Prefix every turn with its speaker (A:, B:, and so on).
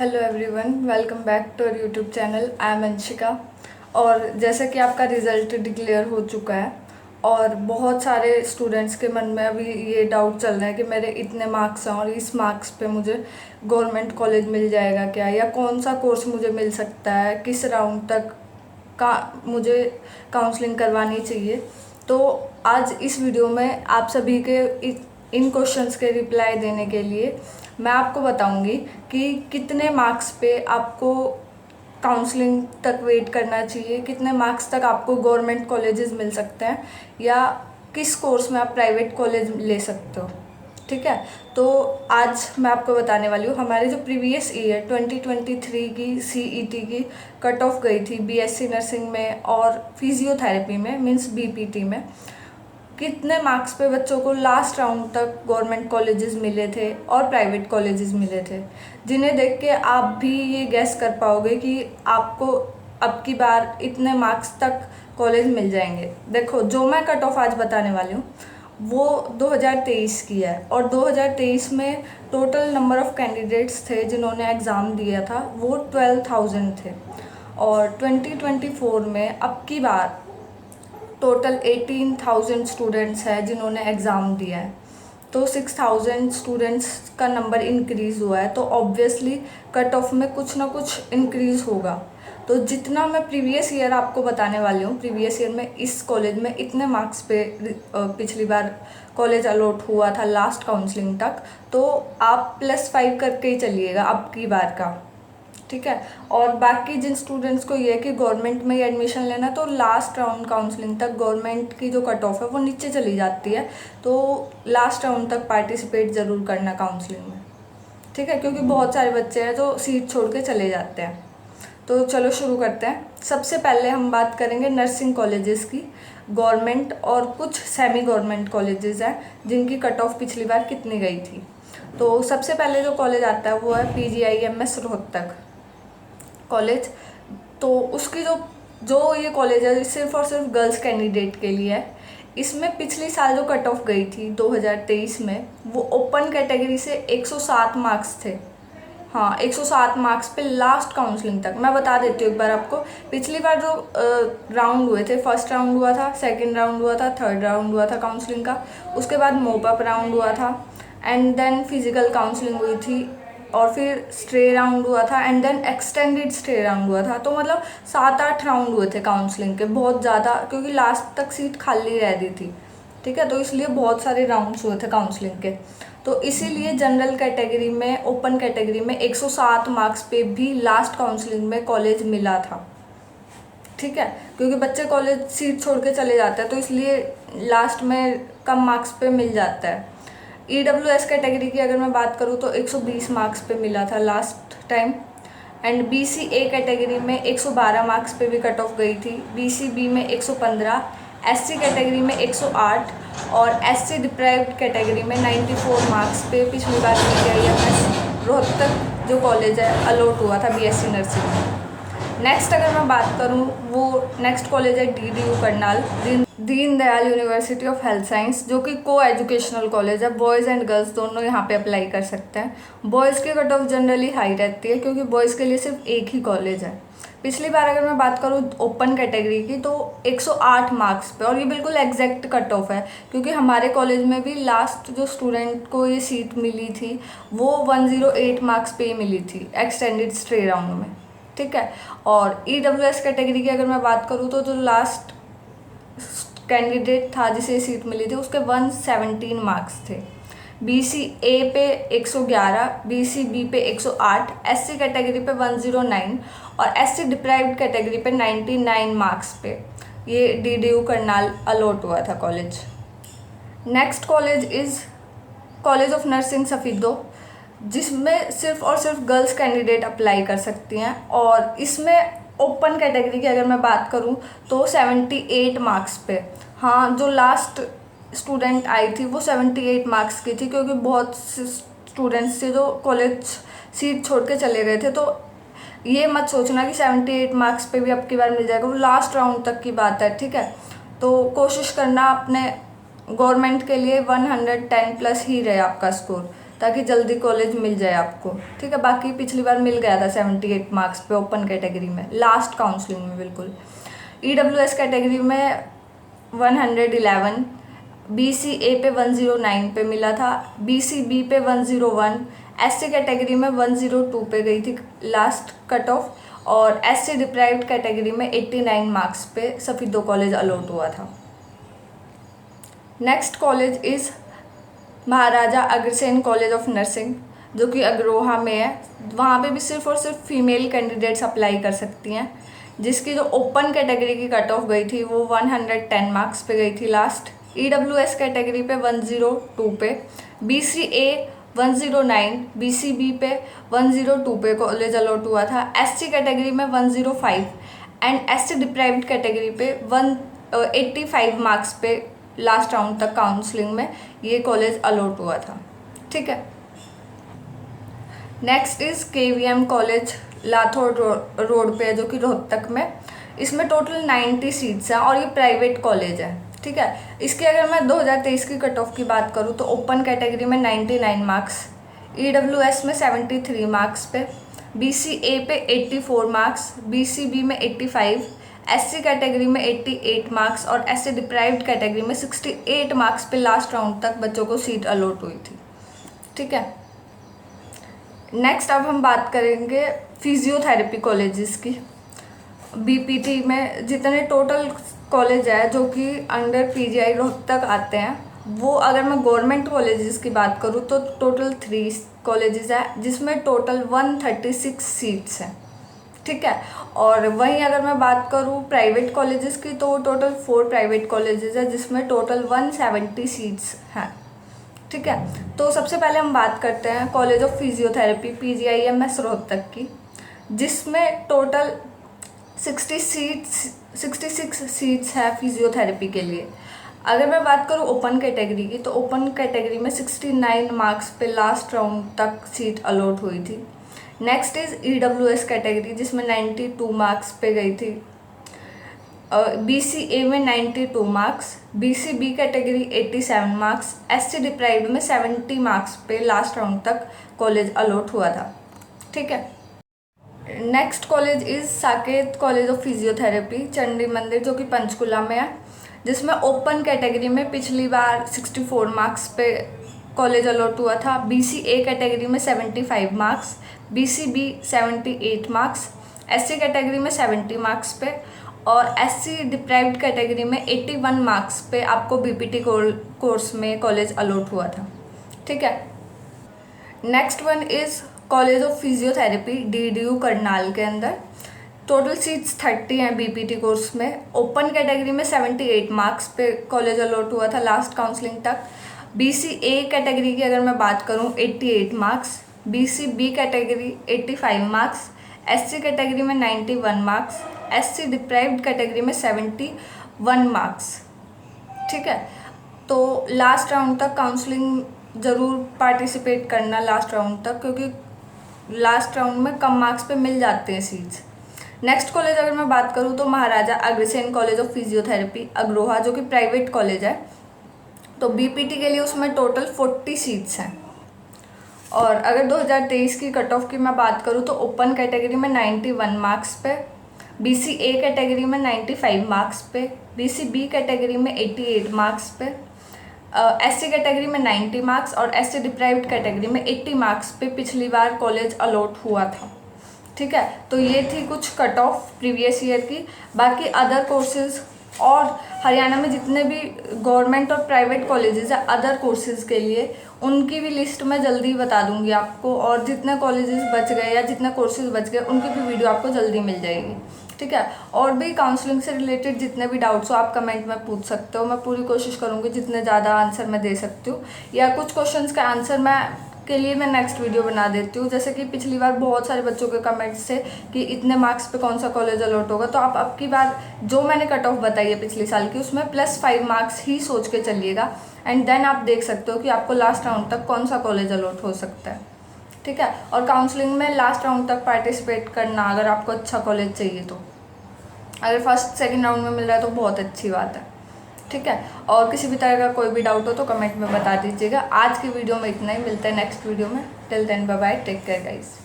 A: Hello everyone, welcome back to our YouTube channel. I am Anshika. और जैसे कि आपका रिज़ल्ट डिक्लेयर हो चुका है और बहुत सारे स्टूडेंट्स के मन में अभी ये डाउट चल रहा है कि मेरे इतने मार्क्स हैं और इस मार्क्स पे मुझे गवर्नमेंट कॉलेज मिल जाएगा क्या, या कौन सा कोर्स मुझे मिल सकता है, किस राउंड तक का मुझे काउंसलिंग करवानी चाहिए। तो आज इस वीडियो में आप सभी के इन क्वेश्चंस के रिप्लाई देने के लिए मैं आपको बताऊंगी कि कितने मार्क्स पे आपको काउंसलिंग तक वेट करना चाहिए, कितने मार्क्स तक आपको गवर्नमेंट कॉलेजेस मिल सकते हैं, या किस कोर्स में आप प्राइवेट कॉलेज ले सकते हो। ठीक है, तो आज मैं आपको बताने वाली हूँ हमारे जो प्रीवियस ईयर 2023 की सीईटी की कट ऑफ गई थी बीएससी नर्सिंग में और फिजियोथेरेपी में, मींस बीपीटी में, कितने मार्क्स पे बच्चों को लास्ट राउंड तक गवर्नमेंट कॉलेजेस मिले थे और प्राइवेट कॉलेजेस मिले थे, जिन्हें देख के आप भी ये गैस कर पाओगे कि आपको अब की बार इतने मार्क्स तक कॉलेज मिल जाएंगे। देखो, जो मैं कट ऑफ आज बताने वाली हूँ वो 2023 की है, और 2023 में टोटल नंबर ऑफ़ कैंडिडेट्स थे जिन्होंने एग्ज़ाम दिया था वो 12,000 थे। और 2024 में अब की बार टोटल 18,000 स्टूडेंट्स हैं जिन्होंने एग्ज़ाम दिया है। तो 6,000 स्टूडेंट्स का नंबर इंक्रीज़ हुआ है, तो ऑब्वियसली कट ऑफ में कुछ ना कुछ इंक्रीज़ होगा। तो जितना मैं प्रीवियस ईयर आपको बताने वाली हूँ, प्रीवियस ईयर में इस कॉलेज में इतने मार्क्स पे पिछली बार कॉलेज अलॉट हुआ था लास्ट काउंसलिंग तक, तो आप +5 करके ही चलिएगा अब की बार का। ठीक है, और बाकी जिन स्टूडेंट्स को ये है कि गवर्नमेंट में ही एडमिशन लेना, तो लास्ट राउंड काउंसलिंग तक गवर्नमेंट की जो कट ऑफ है वो नीचे चली जाती है, तो लास्ट राउंड तक पार्टिसिपेट ज़रूर करना काउंसलिंग में। ठीक है, क्योंकि बहुत सारे बच्चे हैं जो सीट छोड़ के चले जाते हैं। तो चलो शुरू करते हैं। सबसे पहले हम बात करेंगे नर्सिंग कॉलेजेस की, गवर्नमेंट और कुछ सेमी गवर्नमेंट कॉलेजेस हैं जिनकी कट ऑफ पिछली बार कितनी गई थी। तो सबसे पहले जो कॉलेज आता है वो है PGIMS रोहतक कॉलेज। तो उसकी जो जो ये कॉलेज है सिर्फ और सिर्फ गर्ल्स कैंडिडेट के लिए है। इसमें पिछली साल जो कट ऑफ गई थी 2023 में, वो ओपन कैटेगरी से 107 मार्क्स थे। हाँ, 107 मार्क्स पे लास्ट काउंसलिंग तक। मैं बता देती हूँ एक बार आपको, पिछली बार जो राउंड हुए थे, फर्स्ट राउंड हुआ था, सेकंड राउंड हुआ था, थर्ड राउंड हुआ था काउंसलिंग का, उसके बाद मोपअप राउंड हुआ था, एंड देन फिजिकल काउंसलिंग हुई थी, और फिर स्टे राउंड हुआ था, and then extended stay round हुआ था। तो मतलब 7-8 राउंड हुए थे काउंसलिंग के, बहुत ज़्यादा, क्योंकि लास्ट तक सीट खाली रह रही थी। ठीक है, तो इसलिए बहुत सारे राउंड्स हुए थे काउंसलिंग के। तो इसीलिए जनरल कैटेगरी में, ओपन कैटेगरी में 107 मार्क्स पे भी लास्ट काउंसलिंग में कॉलेज मिला था। ठीक है, क्योंकि बच्चे कॉलेज सीट छोड़ के चले जाते हैं, तो इसलिए लास्ट में कम मार्क्स पे मिल जाता है। EWS कैटेगरी की अगर मैं बात करूँ तो 120 मार्क्स पे मिला था last time, and BCA category में 112 मार्क्स पे भी कट ऑफ गई थी, BCB में 115, SC कैटेगरी में 108, और SC डिप्राइव्ड कैटेगरी में 94 मार्क्स पे पिछली बार PGIMS रोहतक जो कॉलेज है अलॉट हुआ था BSc नर्सिंग में। नेक्स्ट अगर मैं बात करूँ, वो नेक्स्ट कॉलेज है DDU Karnal, Deen Dayal university of health science, जो कि को एजुकेशनल कॉलेज है। बॉयज़ एंड गर्ल्स दोनों यहाँ पे अप्लाई कर सकते हैं। बॉयज़ की कट ऑफ जनरली हाई रहती है, क्योंकि बॉयज़ के लिए सिर्फ एक ही कॉलेज है। पिछली बार अगर मैं बात करूँ ओपन कैटेगरी की, तो 108 मार्क्स पे, और ये बिल्कुल एग्जैक्ट कट ऑफ है, क्योंकि हमारे कॉलेज में भी लास्ट जो स्टूडेंट को ये सीट मिली थी वो 108 मार्क्स पे ही मिली थी एक्सटेंडेड स्टे राउंड में। ठीक है, और EWS कैटेगरी की अगर मैं बात करूँ तो जो लास्ट कैंडिडेट था जिसे सीट मिली थी उसके 117 मार्क्स थे। BCA पे 111, BCB पे 108, SC कैटेगरी पे 109, और SC डिप्राइव्ड कैटेगरी पे 99 मार्क्स पे ये DDU करनाल अलॉट हुआ था college. Next college is college of nursing Safidon, जिसमें सिर्फ और सिर्फ गर्ल्स कैंडिडेट अप्लाई कर सकती हैं, और इसमें ओपन कैटेगरी की अगर मैं बात करूं तो 78 मार्क्स पे। हाँ, जो लास्ट स्टूडेंट आई थी वो 78 मार्क्स की थी, क्योंकि बहुत स्टूडेंट्स थे जो कॉलेज सीट छोड़ के चले गए थे। तो ये मत सोचना कि 78 मार्क्स पे भी अब की बार मिल जाएगा, वो लास्ट राउंड तक की बात है। ठीक है, तो कोशिश करना अपने गवर्नमेंट के लिए 110 प्लस ही रहे आपका स्कोर, ताकि जल्दी कॉलेज मिल जाए आपको, ठीक है। बाकी पिछली बार मिल गया था 78 मार्क्स पे ओपन कैटेगरी में, लास्ट काउंसलिंग में बिल्कुल। EWS कैटेगरी में 111, BCA पे 109 पे मिला था, BCB पे 101, SC कैटेगरी में 102 पे गई थी लास्ट कट ऑफ, और SC डिप्राइव्ड कैटेगरी में 89 मार्क्स पे सफीदो कॉलेज अलॉट हुआ था। Next college is Maharaja Agrasen college of nursing, जो कि अग्रोहा में है। वहाँ पे भी सिर्फ और सिर्फ फीमेल कैंडिडेट्स अप्लाई कर सकती हैं, जिसकी जो ओपन कैटेगरी की कट ऑफ गई थी वो 110 मार्क्स पे गई थी लास्ट। EWS कैटेगरी पे 102 पे, BCA 109, BCB पे 102 पे कॉलेज अलॉट हुआ था। SC कैटेगरी में 105 एंड SC डिप्राइव्ड कैटेगरी पे 185 मार्क्स पे लास्ट राउंड तक काउंसलिंग में ये कॉलेज अलॉट हुआ था, ठीक है। Next is KVM college Lathaur road पे है, जो कि रोहतक में। इसमें टोटल 90 सीट्स हैं और ये प्राइवेट कॉलेज है, ठीक है। इसकी अगर मैं 2023 की कट ऑफ की बात करूँ तो ओपन कैटेगरी में 99 मार्क्स, EWS में 73 मार्क्स पे, BCA पे 84 मार्क्स, BCB में 85, SC कैटेगरी में 88 मार्क्स और SC डिप्राइव्ड कैटेगरी में 68 मार्क्स पे लास्ट राउंड तक बच्चों को सीट अलॉट हुई थी, ठीक है। नेक्स्ट अब हम बात करेंगे फिजियोथेरेपी कॉलेजेस की। BPT में जितने टोटल कॉलेज है जो कि अंडर PGI रोहतक आते हैं, वो अगर मैं गवर्नमेंट कॉलेजेस की बात करूँ तो टोटल 3 कॉलेजेस है, जिसमें टोटल 136 सीट्स हैं, ठीक है। और वहीं अगर मैं बात करूँ प्राइवेट कॉलेजेस की तो टोटल 4 प्राइवेट कॉलेजेस है, जिसमें टोटल 170 सीट्स हैं, ठीक है। तो सबसे पहले हम बात करते हैं college of physiotherapy PGIMS Rohtak की, जिसमें टोटल 66 सीट्स है फिजियोथेरेपी के लिए। अगर मैं बात करूँ ओपन कैटेगरी की तो ओपन कैटेगरी में 69 मार्क्स पे लास्ट राउंड तक सीट अलॉट हुई थी। नेक्स्ट इज़ EWS कैटेगरी, जिसमें 92 मार्क्स पे गई थी। BCA में 92 marks, BCB category 87 marks, SC deprived में 70 मार्क्स पे लास्ट राउंड तक कॉलेज अलॉट हुआ था, ठीक है। Next college is Saket college of physiotherapy Chandi मंदिर, जो कि पंचकुला में है, जिसमें ओपन कैटेगरी में पिछली बार 64 मार्क्स पे कॉलेज अलॉट हुआ था। BCA कैटेगरी में 75 marks, BCB 78 marks, SC category में 70 मार्क्स पे और SC डिप्राइव्ड कैटेगरी में 81 मार्क्स पे आपको BPT कोर्स में कॉलेज अलॉट हुआ था, ठीक है। Next one is college of physiotherapy DDU Karnal के अंदर। टोटल सीट्स 30 हैं BPT कोर्स में। ओपन कैटेगरी में 78 मार्क्स पे कॉलेज अलॉट हुआ था लास्ट काउंसलिंग तक। BCA कैटेगरी की अगर मैं बात करूँ 88 marks, BCB category 85 marks, SC category में 91 मार्क्स, SC डिप्राइव्ड कैटेगरी में 71 मार्क्स, ठीक है। तो लास्ट राउंड तक काउंसलिंग ज़रूर पार्टिसिपेट करना लास्ट राउंड तक, क्योंकि लास्ट राउंड में कम मार्क्स पे मिल जाते हैं सीट्स। नेक्स्ट कॉलेज अगर मैं बात करूँ तो Maharaja Agrasen college of physiotherapy Agroha, जो कि प्राइवेट कॉलेज है। तो BPT के लिए उसमें टोटल 40 सीट्स हैं। और अगर 2023 की कट ऑफ की मैं बात करूँ तो ओपन कैटेगरी में 91 मार्क्स पे, BCA कैटेगरी में 95 मार्क्स पे, BCB कैटेगरी में 88 मार्क्स पे, SC कैटेगरी में 90 मार्क्स और SC डिप्राइव्ड कैटेगरी में 80 मार्क्स पे पिछली बार कॉलेज अलॉट हुआ था, ठीक है। तो ये थी कुछ कट ऑफ प्रीवियस ईयर की। बाकी अदर कोर्सेज और हरियाणा में जितने भी गवर्नमेंट और प्राइवेट कॉलेजेस हैं अदर कोर्सेज के लिए, उनकी भी लिस्ट मैं जल्दी बता दूंगी आपको, और जितने कॉलेजेस बच गए या जितने कोर्सेज बच गए उनकी भी वीडियो आपको जल्दी मिल जाएगी, ठीक है। और भी काउंसलिंग से रिलेटेड जितने भी डाउट्स हो आप कमेंट में पूछ सकते हो। मैं पूरी कोशिश करूँगी जितने ज़्यादा आंसर मैं दे सकती हूँ, या कुछ क्वेश्चंस का आंसर के लिए मैं नेक्स्ट वीडियो बना देती हूँ। जैसे कि पिछली बार बहुत सारे बच्चों के कमेंट्स थे कि इतने मार्क्स पे कौन सा कॉलेज अलॉट होगा, तो आप अब की बार जो मैंने कट ऑफ बताई है पिछले साल की उसमें +5 मार्क्स ही सोच के चलिएगा, एंड देन आप देख सकते हो कि आपको लास्ट राउंड तक कौन सा कॉलेज अलॉट हो सकता है, ठीक है। और काउंसलिंग में लास्ट राउंड तक पार्टिसिपेट करना अगर आपको अच्छा कॉलेज चाहिए तो। अगर फर्स्ट सेकेंड राउंड में मिल रहा है तो बहुत अच्छी बात है, ठीक है। और किसी भी तरह का कोई भी डाउट हो तो कमेंट में बता दीजिएगा। आज की वीडियो में इतना ही, मिलते हैं नेक्स्ट वीडियो में। Till then bye bye, take care guys.